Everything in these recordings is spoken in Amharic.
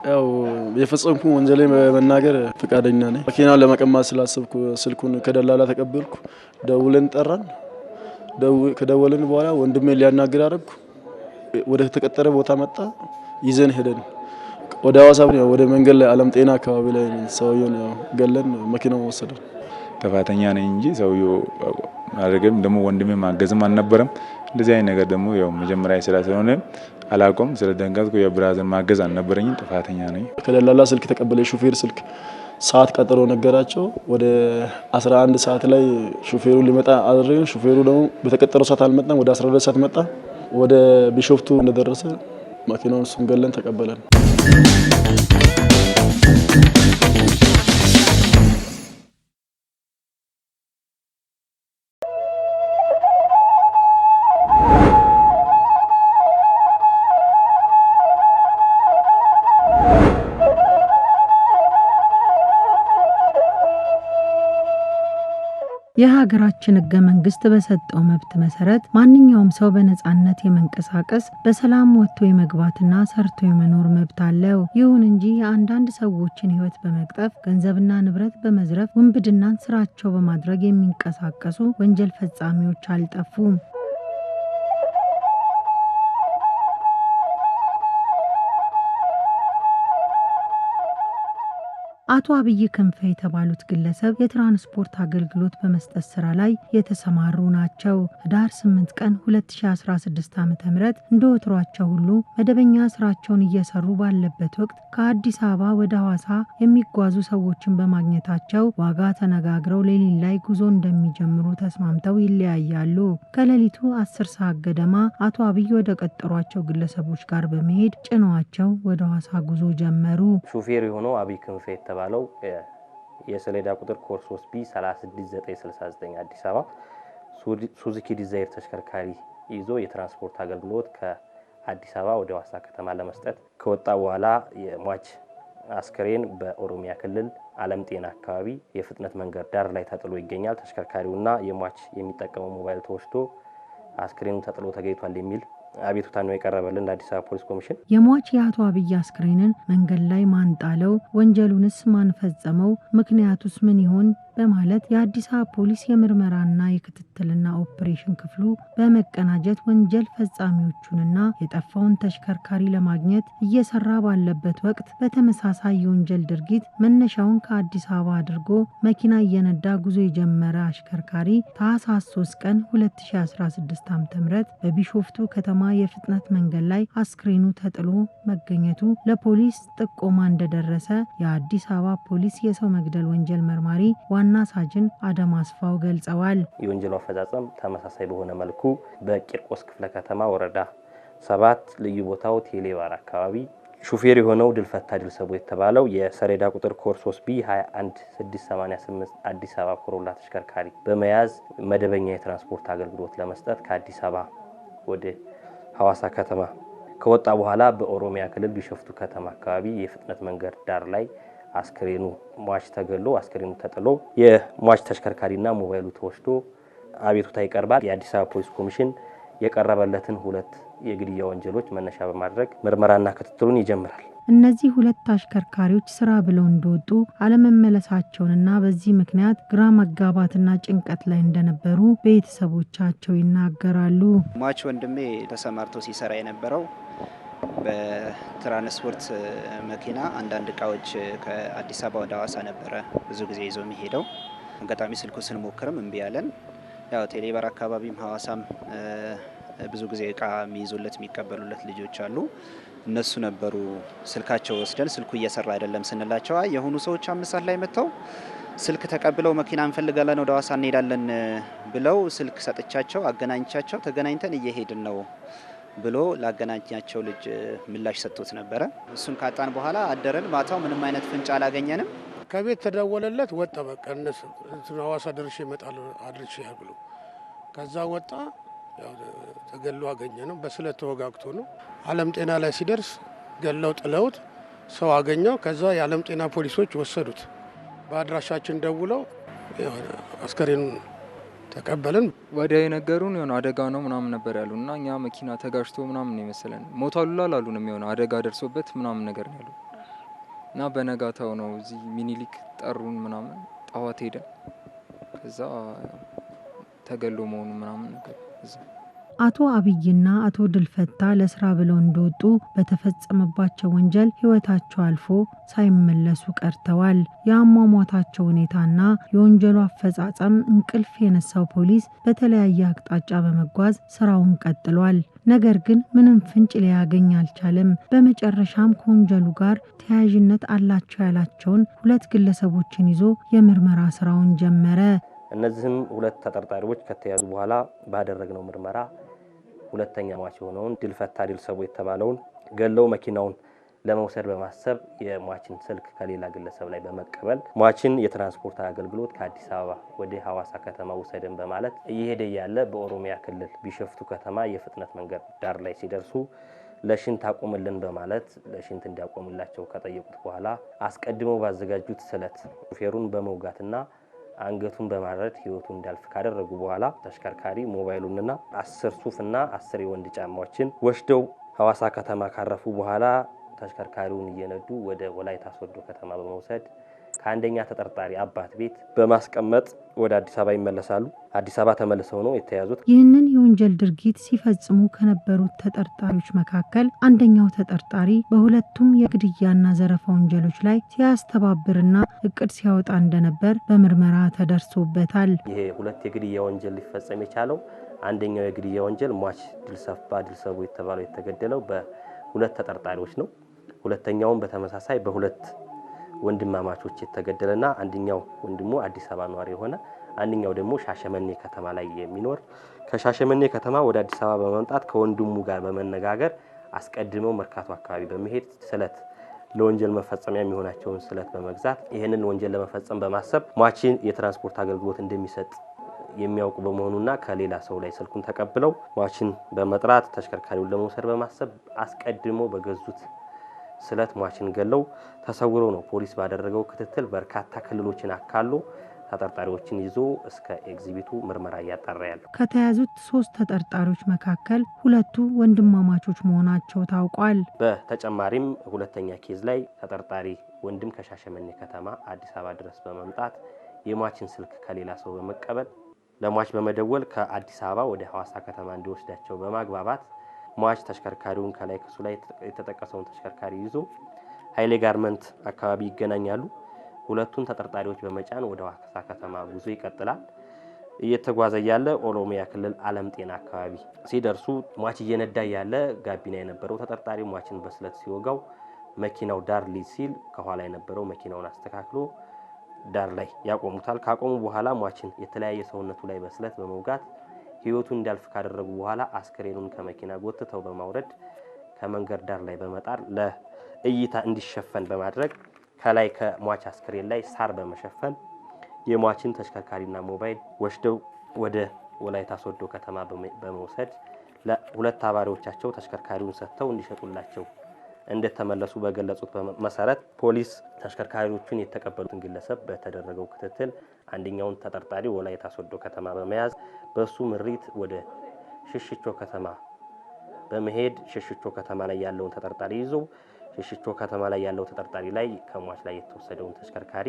ያው የፈጸምኩ ወንጀል መናገር ፍቃደኛ ነኝ። መኪናውን ለመቀማት ስላሰብኩ ስልኩን ከደላላ ተቀበልኩ። ደውለን ጠራን። ከደወልን በኋላ ወንድሜ ሊያናግር አደረኩ። ወደ ተቀጠረ ቦታ መጣ። ይዘን ሄደን ወደ ሐዋሳ ወደ መንገድ ላይ ዓለም ጤና አካባቢ ላይ ሰውየውን ገለን መኪናውን ወሰደን። ጥፋተኛ ነኝ እንጂ ሰውየው አደረገም ደግሞ ወንድሜ ማገዝም አልነበረም። እንደዚህ አይነት ነገር ደግሞ ያው መጀመሪያ ስለሆነ አላቆም ስለደንገጥኩ የብራዘር ማገዝ አልነበረኝም። ጥፋተኛ ነኝ። ከደላላ ስልክ ተቀበለ ሹፌር ስልክ ሰዓት ቀጠሮ ነገራቸው። ወደ 11 ሰዓት ላይ ሹፌሩ ሊመጣ አደረገ። ሹፌሩ ደግሞ በተቀጠረው ሰዓት አልመጣም። ወደ 12 ሰዓት መጣ። ወደ ቢሾፍቱ እንደደረሰ መኪናውን እሱን ገለን ተቀበለን። የሀገራችን ህገ መንግስት በሰጠው መብት መሰረት ማንኛውም ሰው በነጻነት የመንቀሳቀስ በሰላም ወጥቶ የመግባትና ሰርቶ የመኖር መብት አለው። ይሁን እንጂ የአንዳንድ ሰዎችን ህይወት በመቅጠፍ ገንዘብና ንብረት በመዝረፍ ውንብድናን ስራቸው በማድረግ የሚንቀሳቀሱ ወንጀል ፈጻሚዎች አልጠፉም። አቶ አብይ ክንፈ የተባሉት ግለሰብ የትራንስፖርት አገልግሎት በመስጠት ስራ ላይ የተሰማሩ ናቸው። ህዳር 8 ቀን 2016 ዓ.ም እንደወትሯቸው ሁሉ መደበኛ ስራቸውን እየሰሩ ባለበት ወቅት ከአዲስ አበባ ወደ ሐዋሳ የሚጓዙ ሰዎችን በማግኘታቸው ዋጋ ተነጋግረው ሌሊት ላይ ጉዞ እንደሚጀምሩ ተስማምተው ይለያያሉ። ከሌሊቱ 10 ሰዓት ገደማ አቶ አብይ ወደ ቀጠሯቸው ግለሰቦች ጋር በመሄድ ጭነዋቸው ወደ ሐዋሳ ጉዞ ጀመሩ። ሹፌር የሆነው አብይ ክንፈ ባለው የሰሌዳ ቁጥር ኮርስ 3B 36969 አዲስ አበባ ሱዙኪ ዲዛይር ተሽከርካሪ ይዞ የትራንስፖርት አገልግሎት ከአዲስ አበባ ወደ ሐዋሳ ከተማ ለመስጠት ከወጣ በኋላ የሟች አስክሬን በኦሮሚያ ክልል ዓለም ጤና አካባቢ የፍጥነት መንገድ ዳር ላይ ተጥሎ ይገኛል። ተሽከርካሪውና የሟች የሚጠቀመው ሞባይል ተወስዶ አስክሬኑ ተጥሎ ተገኝቷል የሚል አቤቱታ ነው የቀረበልን ለአዲስ አበባ ፖሊስ ኮሚሽን። የሟች የአቶ አብይ አስክሬንን መንገድ ላይ ማን ጣለው? ወንጀሉንስ ማን ፈጸመው? ምክንያቱስ ምን ይሆን? በማለት የአዲስ አበባ ፖሊስ የምርመራና የክትትልና ኦፕሬሽን ክፍሉ በመቀናጀት ወንጀል ፈጻሚዎቹንና የጠፋውን ተሽከርካሪ ለማግኘት እየሰራ ባለበት ወቅት በተመሳሳይ የወንጀል ድርጊት መነሻውን ከአዲስ አበባ አድርጎ መኪና እየነዳ ጉዞ የጀመረ አሽከርካሪ ታህሳስ 3 ቀን 2016 ዓ.ም በቢሾፍቱ ከተማ የፍጥነት መንገድ ላይ አስክሬኑ ተጥሎ መገኘቱ ለፖሊስ ጥቆማ እንደደረሰ የአዲስ አበባ ፖሊስ የሰው መግደል ወንጀል መርማሪ ዋና ሳጅን አደም አስፋው ገልጸዋል። የወንጀሉ አፈጻጸም ተመሳሳይ በሆነ መልኩ በቂርቆስ ክፍለ ከተማ ወረዳ 7 ልዩ ቦታው ቴሌባር አካባቢ ሹፌር የሆነው ድልፈታ ድልሰቦ የተባለው የሰሌዳ ቁጥር ኮርስ 3B 21688 አዲስ አበባ ኮሮላ ተሽከርካሪ በመያዝ መደበኛ የትራንስፖርት አገልግሎት ለመስጠት ከአዲስ አበባ ወደ ሐዋሳ ከተማ ከወጣ በኋላ በኦሮሚያ ክልል ቢሾፍቱ ከተማ አካባቢ የፍጥነት መንገድ ዳር ላይ አስክሬኑ ሟች ተገሎ አስክሬኑ ተጥሎ የሟች ተሽከርካሪና ሞባይሉ ተወስዶ አቤቱታ ይቀርባል። የአዲስ አበባ ፖሊስ ኮሚሽን የቀረበለትን 2 የግድያ ወንጀሎች መነሻ በማድረግ ምርመራና ክትትሉን ይጀምራል። እነዚህ 2 አሽከርካሪዎች ስራ ብለው እንደወጡ አለመመለሳቸውንና በዚህ ምክንያት ግራ መጋባትና ጭንቀት ላይ እንደነበሩ ቤተሰቦቻቸው ይናገራሉ። ሟች ወንድሜ ተሰማርቶ ሲሰራ የነበረው በትራንስፖርት መኪና አንዳንድ እቃዎች ከአዲስ አበባ ወደ ሐዋሳ ነበረ ብዙ ጊዜ ይዞ የሚሄደው። አጋጣሚ ስልኩ ስንሞክርም እምቢ ያለን። ያው ቴሌባር አካባቢም ሐዋሳም ብዙ ጊዜ እቃ የሚይዙለት የሚቀበሉለት ልጆች አሉ። እነሱ ነበሩ ስልካቸው ወስደን ስልኩ እየሰራ አይደለም ስንላቸው የሆኑ ሰዎች 5 ሰዓት ላይ መጥተው ስልክ ተቀብለው መኪና እንፈልጋለን ወደ ሐዋሳ እንሄዳለን ብለው ስልክ ሰጥቻቸው አገናኝቻቸው ተገናኝተን እየሄድን ነው ብሎ ላገናኛቸው ልጅ ምላሽ ሰጥቶት ነበረ። እሱን ካጣን በኋላ አደረን። ማታው ምንም አይነት ፍንጭ አላገኘንም። ከቤት ተደወለለት ወጣ። በቃ እነሱ ሐዋሳ ደርሼ እመጣለሁ አድርሼ ብሎ ከዛ ወጣ። ያው ተገሎ አገኘነው። በስለት ተወጋግቶ ነው። ዓለም ጤና ላይ ሲደርስ ገለው ጥለውት ሰው አገኘው። ከዛ የዓለም ጤና ፖሊሶች ወሰዱት። በአድራሻችን ደውለው አስከሬኑን ተቀበልን። ወዲያ የነገሩን የሆነ አደጋ ነው ምናምን ነበር ያሉና እኛ መኪና ተጋጭቶ ምናምን ነው ይመስለን ሞቷል አላሉንም። የሆነ አደጋ ደርሶበት ምናምን ነገር ነው ያሉ። እና በነጋታው ነው እዚህ ሚኒሊክ ጠሩን ምናምን ጠዋት ሄደን ከዛ ተገሎ መሆኑ ምናምን ነገር እዛ አቶ አብይና አቶ ድልፈታ ለስራ ብለው እንደወጡ በተፈጸመባቸው ወንጀል ህይወታቸው አልፎ ሳይመለሱ ቀርተዋል። የአሟሟታቸው ሁኔታና የወንጀሉ አፈጻጸም እንቅልፍ የነሳው ፖሊስ በተለያየ አቅጣጫ በመጓዝ ስራውን ቀጥሏል። ነገር ግን ምንም ፍንጭ ሊያገኝ አልቻለም። በመጨረሻም ከወንጀሉ ጋር ተያያዥነት አላቸው ያላቸውን 2 ግለሰቦችን ይዞ የምርመራ ስራውን ጀመረ። እነዚህም 2 ተጠርጣሪዎች ከተያዙ በኋላ ባደረግነው ምርመራ ሁለተኛ ሟች የሆነውን ድልፈታ ድልሰቦ የተባለውን ገለው መኪናውን ለመውሰድ በማሰብ የሟችን ስልክ ከሌላ ግለሰብ ላይ በመቀበል ሟችን የትራንስፖርት አገልግሎት ከአዲስ አበባ ወደ ሐዋሳ ከተማ ውሰደን በማለት እየሄደ ያለ በኦሮሚያ ክልል ቢሸፍቱ ከተማ የፍጥነት መንገድ ዳር ላይ ሲደርሱ ለሽንት አቆምልን በማለት ለሽንት እንዲያቆምላቸው ከጠየቁት በኋላ አስቀድመው ባዘጋጁት ስለት ሹፌሩን በመውጋትና አንገቱን በማረድ ህይወቱ እንዳልፍ ካደረጉ በኋላ ተሽከርካሪ ሞባይሉንና 10 ሱፍና 10 የወንድ ጫማዎችን ወስደው ሐዋሳ ከተማ ካረፉ በኋላ ተሽከርካሪውን እየነዱ ወደ ወላይታ ሶዶ ከተማ በመውሰድ ከአንደኛ ተጠርጣሪ አባት ቤት በማስቀመጥ ወደ አዲስ አበባ ይመለሳሉ። አዲስ አበባ ተመልሰው ነው የተያዙት። ይህንን የወንጀል ድርጊት ሲፈጽሙ ከነበሩት ተጠርጣሪዎች መካከል አንደኛው ተጠርጣሪ በሁለቱም የግድያና ዘረፋ ወንጀሎች ላይ ሲያስተባብርና እቅድ ሲያወጣ እንደነበር በምርመራ ተደርሶበታል። ይሄ 2 የግድያ ወንጀል ሊፈጸም የቻለው አንደኛው የግድያ ወንጀል ሟች ድልሰቦ የተባለው የተገደለው በ2 ተጠርጣሪዎች ነው። ሁለተኛውም በተመሳሳይ በ2 ወንድማማቾች የተገደለና አንደኛው ወንድሙ አዲስ አበባ ኗሪ የሆነ አንደኛው ደግሞ ሻሸመኔ ከተማ ላይ የሚኖር ከሻሸመኔ ከተማ ወደ አዲስ አበባ በመምጣት ከወንድሙ ጋር በመነጋገር አስቀድመው መርካቶ አካባቢ በመሄድ ስለት ለወንጀል መፈጸሚያ የሚሆናቸውን ስለት በመግዛት ይህንን ወንጀል ለመፈጸም በማሰብ ሟችን የትራንስፖርት አገልግሎት እንደሚሰጥ የሚያውቁ በመሆኑና ከሌላ ሰው ላይ ስልኩን ተቀብለው ሟችን በመጥራት ተሽከርካሪውን ለመውሰድ በማሰብ አስቀድመው በገዙት ስለት ሟችን ገለው ተሰውረው ነው ፖሊስ ባደረገው ክትትል በርካታ ክልሎችን አካሎ ተጠርጣሪዎችን ይዞ እስከ ኤግዚቢቱ ምርመራ እያጣራ ያለው። ከተያዙት 3 ተጠርጣሪዎች መካከል 2ቱ ወንድማማቾች መሆናቸው ታውቋል። በተጨማሪም ሁለተኛ ኬዝ ላይ ተጠርጣሪ ወንድም ከሻሸመኔ ከተማ አዲስ አበባ ድረስ በመምጣት የሟችን ስልክ ከሌላ ሰው በመቀበል ለሟች በመደወል ከአዲስ አበባ ወደ ሐዋሳ ከተማ እንዲወስዳቸው በማግባባት ሟች ተሽከርካሪውን ከላይ ክሱ ላይ የተጠቀሰውን ተሽከርካሪ ይዞ ኃይሌ ጋርመንት አካባቢ ይገናኛሉ። 2ቱን ተጠርጣሪዎች በመጫን ወደ ሐዋሳ ከተማ ጉዞ ይቀጥላል። እየተጓዘ ያለ ኦሮሚያ ክልል ዓለም ጤና አካባቢ ሲደርሱ ሟች እየነዳ ያለ ጋቢና የነበረው ተጠርጣሪ ሟችን በስለት ሲወጋው መኪናው ዳር ሊይዝ ሲል ከኋላ የነበረው መኪናውን አስተካክሎ ዳር ላይ ያቆሙታል። ካቆሙ በኋላ ሟችን የተለያየ ሰውነቱ ላይ በስለት በመውጋት ህይወቱን እንዳልፍ ካደረጉ በኋላ አስከሬኑን ከመኪና ጎትተው በማውረድ ከመንገድ ዳር ላይ በመጣር ለእይታ እንዲሸፈን በማድረግ ከላይ ከሟች አስከሬን ላይ ሳር በመሸፈን የሟችን ተሽከርካሪና ሞባይል ወስደው ወደ ወላይታ ሶዶ ከተማ በመውሰድ ለ2 አባሪዎቻቸው ተሽከርካሪውን ሰጥተው እንዲሸጡላቸው እንደተመለሱ በገለጹት መሰረት ፖሊስ ተሽከርካሪዎቹን የተቀበሉትን ግለሰብ በተደረገው ክትትል አንደኛውን ተጠርጣሪ ወላይታ ሶዶ ከተማ በመያዝ በሱ ምሪት ወደ ሽሽቾ ከተማ በመሄድ ሽሽቾ ከተማ ላይ ያለውን ተጠርጣሪ ይዞ ሽሽቾ ከተማ ላይ ያለው ተጠርጣሪ ላይ ከሟች ላይ የተወሰደውን ተሽከርካሪ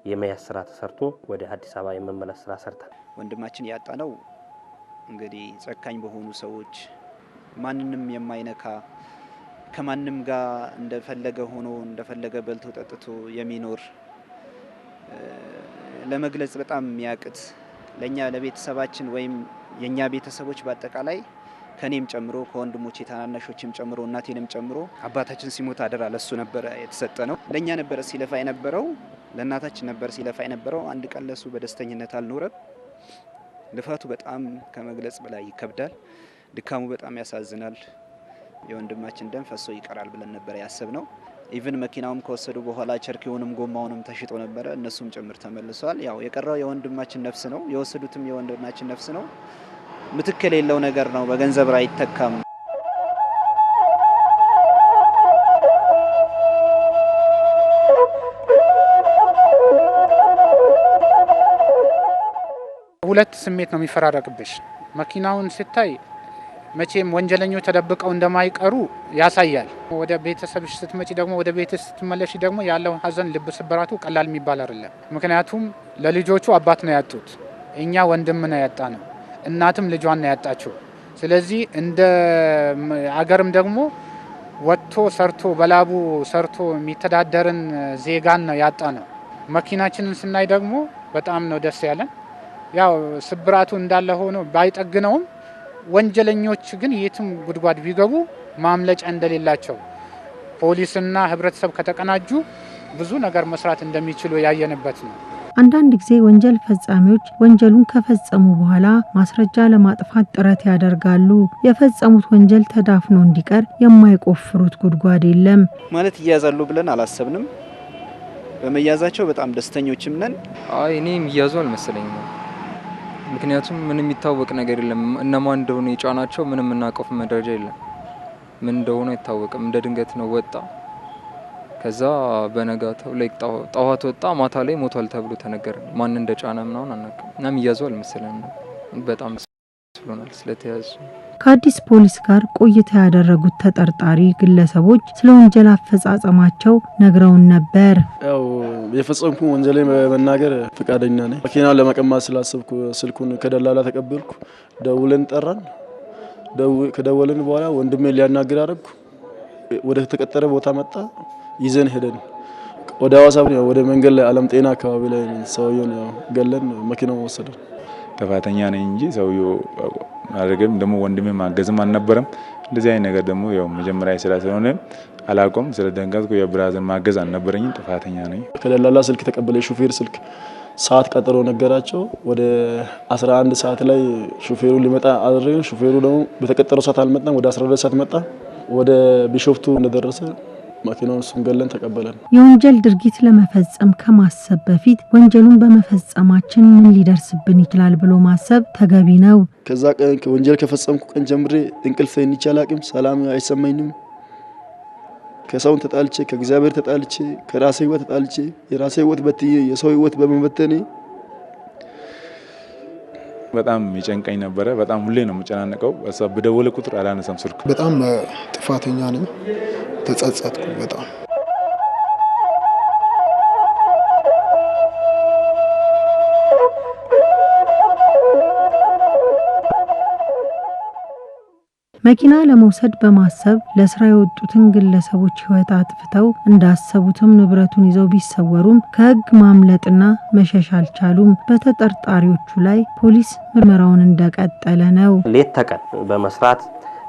የመያዝ ስራ ተሰርቶ ወደ አዲስ አበባ የመመለስ ስራ ሰርቷል። ወንድማችን ያጣነው እንግዲህ ጨካኝ በሆኑ ሰዎች ማንንም የማይነካ ከማንም ጋር እንደፈለገ ሆኖ እንደፈለገ በልቶ ጠጥቶ የሚኖር ለመግለጽ በጣም የሚያቅት ለኛ ለቤተሰባችን ወይም የኛ ቤተሰቦች በአጠቃላይ ከኔም ጨምሮ ከወንድሞቼ ታናናሾችም ጨምሮ እናቴንም ጨምሮ አባታችን ሲሞት አደራ ለሱ ነበር የተሰጠ ነው። ለኛ ነበር ሲለፋ የነበረው፣ ለእናታችን ነበር ሲለፋ የነበረው። አንድ ቀን ለሱ በደስተኝነት አልኖረም። ልፋቱ በጣም ከመግለጽ በላይ ይከብዳል። ድካሙ በጣም ያሳዝናል። የወንድማችን ደም ፈሶ ይቀራል ብለን ነበር ያሰብነው። ኢቭን መኪናውም ከወሰዱ በኋላ ቸርኪውንም ጎማውንም ተሽጦ ነበር፣ እነሱም ጭምር ተመልሰዋል። ያው የቀረው የወንድማችን ነፍስ ነው። የወሰዱትም የወንድማችን ነፍስ ነው። ምትክ የሌለው ነገር ነው። በገንዘብ አይተካም። ሁለት ስሜት ነው የሚፈራረቅብሽ። መኪናውን ስታይ መቼም ወንጀለኞች ተደብቀው እንደማይቀሩ ያሳያል። ወደ ቤተሰብሽ ስትመጪ ደግሞ ወደ ቤትሽ ስትመለሽ ደግሞ ያለው ሀዘን ልብ ስብራቱ ቀላል የሚባል አይደለም። ምክንያቱም ለልጆቹ አባት ነው ያጡት፣ እኛ ወንድም ነው ያጣ ነው፣ እናትም ልጇን ነው ያጣችው። ስለዚህ እንደ አገርም ደግሞ ወጥቶ ሰርቶ በላቡ ሰርቶ የሚተዳደርን ዜጋን ነው ያጣ ነው። መኪናችንን ስናይ ደግሞ በጣም ነው ደስ ያለን። ያው ስብራቱ እንዳለ ሆኖ ባይጠግነውም ወንጀለኞች ግን የትም ጉድጓድ ቢገቡ ማምለጫ እንደሌላቸው ፖሊስና ህብረተሰብ ከተቀናጁ ብዙ ነገር መስራት እንደሚችሉ ያየንበት ነው። አንዳንድ ጊዜ ወንጀል ፈጻሚዎች ወንጀሉን ከፈጸሙ በኋላ ማስረጃ ለማጥፋት ጥረት ያደርጋሉ። የፈጸሙት ወንጀል ተዳፍኖ እንዲቀር የማይቆፍሩት ጉድጓድ የለም። ማለት ይያዛሉ ብለን አላሰብንም። በመያዛቸው በጣም ደስተኞችም ነን። እኔ የሚያዙ አልመሰለኝም። ምክንያቱም ምንም የሚታወቅ ነገር የለም። እነማን እንደሆነ የጫናቸው ምንም እናቀፍ መረጃ የለም። ምን እንደሆነ አይታወቅም። እንደ ድንገት ነው ወጣ። ከዛ በነጋታው ላይ ጠዋት ወጣ፣ ማታ ላይ ሞቷል ተብሎ ተነገረ። ማን እንደጫነ ምናምን አናውቅም። እና የሚያዙ አልመሰለንም። በጣም ስለሆናል ስለተያዙ። ከአዲስ ፖሊስ ጋር ቆይታ ያደረጉት ተጠርጣሪ ግለሰቦች ስለ ወንጀል አፈጻጸማቸው ነግረውን ነበር። ያው የፈጸምኩ ወንጀል መናገር ፍቃደኛ ነኝ። መኪናውን ለመቀማት ስላሰብኩ ስልኩን ከደላላ ተቀበልኩ። ደውለን ጠራን። ከደወልን በኋላ ወንድሜ ሊያናግር አደረኩ። ወደ ተቀጠረ ቦታ መጣ። ይዘን ሄደን ወደ ሐዋሳ ወደ መንገድ ላይ ዓለም ጤና አካባቢ ላይ ሰውየውን ገለን መኪናውን ወሰደን። ጥፋተኛ ነኝ እንጂ ሰውየው ማድረግም ደግሞ ወንድሜ ማገዝም አልነበረም። እንደዚህ አይነት ነገር ደግሞ ያው መጀመሪያ ስለሆነ አላቆም ስለደንገጥኩ የብራዘር ማገዝ አልነበረኝም። ጥፋተኛ ነኝ። ከደላላ ስልክ ተቀበለ ሹፌር ስልክ ሰዓት ቀጠሮ ነገራቸው። ወደ 11 ሰዓት ላይ ሹፌሩ ሊመጣ አደረገን። ሹፌሩ ደግሞ በተቀጠረው ሰዓት አልመጣም። ወደ 12 ሰዓት መጣ። ወደ ቢሾፍቱ እንደደረሰ መኪናውን እሱን ገለን ተቀበለን። የወንጀል ድርጊት ለመፈጸም ከማሰብ በፊት ወንጀሉን በመፈጸማችን ምን ሊደርስብን ይችላል ብሎ ማሰብ ተገቢ ነው። ከዛ ቀን ወንጀል ከፈጸምኩ ቀን ጀምሬ እንቅልፍ ተኝቻል አቅም ሰላም አይሰማኝም። ከሰውን ተጣልቼ ከእግዚአብሔር ተጣልቼ ከራሴ ህይወት ተጣልቼ የራሴ ህይወት በትዬ የሰው ህይወት በመበተኔ በጣም ይጨንቀኝ ነበረ። በጣም ሁሌ ነው የምጨናነቀው። እሷ በደወለ ቁጥር አላነሳም ስልክ። በጣም ጥፋተኛ ነኝ። ተጸጸትኩ በጣም። መኪና ለመውሰድ በማሰብ ለስራ የወጡትን ግለሰቦች ህይወት አጥፍተው እንዳሰቡትም ንብረቱን ይዘው ቢሰወሩም ከህግ ማምለጥና መሸሽ አልቻሉም። በተጠርጣሪዎቹ ላይ ፖሊስ ምርመራውን እንደቀጠለ ነው። ሌት ተቀን በመስራት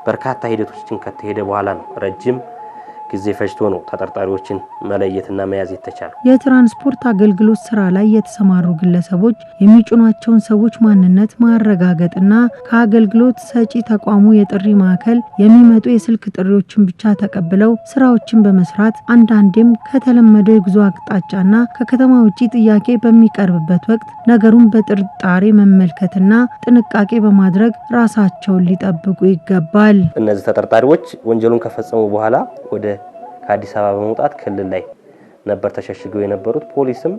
በርካታ ሂደቶችን ከተሄደ በኋላ ነው ረጅም ጊዜ ፈጅቶ ነው ተጠርጣሪዎችን መለየትና መያዝ የተቻለው። የትራንስፖርት አገልግሎት ስራ ላይ የተሰማሩ ግለሰቦች የሚጭኗቸውን ሰዎች ማንነት ማረጋገጥና ከአገልግሎት ሰጪ ተቋሙ የጥሪ ማዕከል የሚመጡ የስልክ ጥሪዎችን ብቻ ተቀብለው ስራዎችን በመስራት አንዳንዴም ከተለመደው የጉዞ አቅጣጫና ከከተማ ውጪ ጥያቄ በሚቀርብበት ወቅት ነገሩን በጥርጣሬ መመልከትና ጥንቃቄ በማድረግ ራሳቸውን ሊጠብቁ ይገባል። እነዚህ ተጠርጣሪዎች ወንጀሉን ከፈጸሙ በኋላ ወደ ከአዲስ አበባ በመውጣት ክልል ላይ ነበር ተሸሽገው የነበሩት። ፖሊስም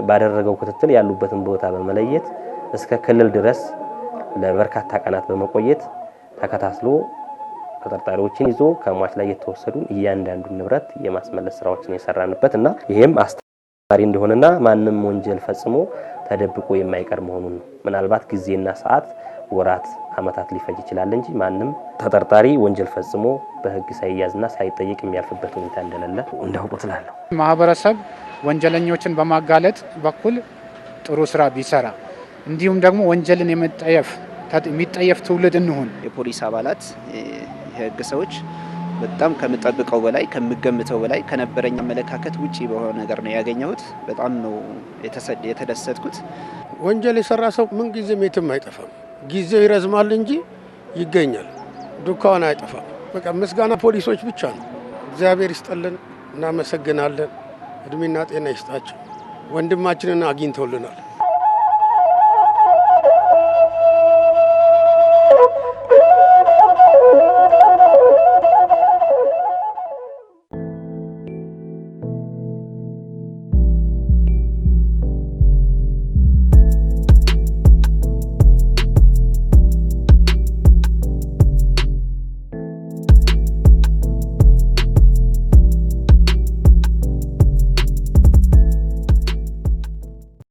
ባደረገው ክትትል ያሉበትን ቦታ በመለየት እስከ ክልል ድረስ ለበርካታ ቀናት በመቆየት ተከታትሎ ተጠርጣሪዎችን ይዞ ከሟች ላይ የተወሰዱ እያንዳንዱ ንብረት የማስመለስ ስራዎችን የሰራንበት እና ይሄም አስተማሪ እንደሆነና ማንም ወንጀል ፈጽሞ ተደብቆ የማይቀር መሆኑን ነው። ምናልባት ጊዜና ሰዓት ወራት አመታት ሊፈጅ ይችላል እንጂ ማንም ተጠርጣሪ ወንጀል ፈጽሞ በህግ ሳይያዝና ሳይጠየቅ የሚያልፍበት ሁኔታ እንደሌለ እንደውቁት ላለው ማህበረሰብ ወንጀለኞችን በማጋለጥ በኩል ጥሩ ስራ ቢሰራ እንዲሁም ደግሞ ወንጀልን የሚጠየፍ ትውልድ እንሁን። የፖሊስ አባላት የህግ ሰዎች በጣም ከምጠብቀው በላይ ከምገምተው በላይ ከነበረኝ አመለካከት ውጪ በሆነ ነገር ነው ያገኘሁት። በጣም ነው የተደሰትኩት። ወንጀል የሰራ ሰው ምን ጊዜም የትም አይጠፋም። ጊዜው ይረዝማል እንጂ ይገኛል። ዱካውን አይጠፋም። በቃ ምስጋና ፖሊሶች ብቻ ነው። እግዚአብሔር ይስጥልን፣ እናመሰግናለን። እድሜና ጤና ይስጣቸው። ወንድማችንን አግኝተውልናል።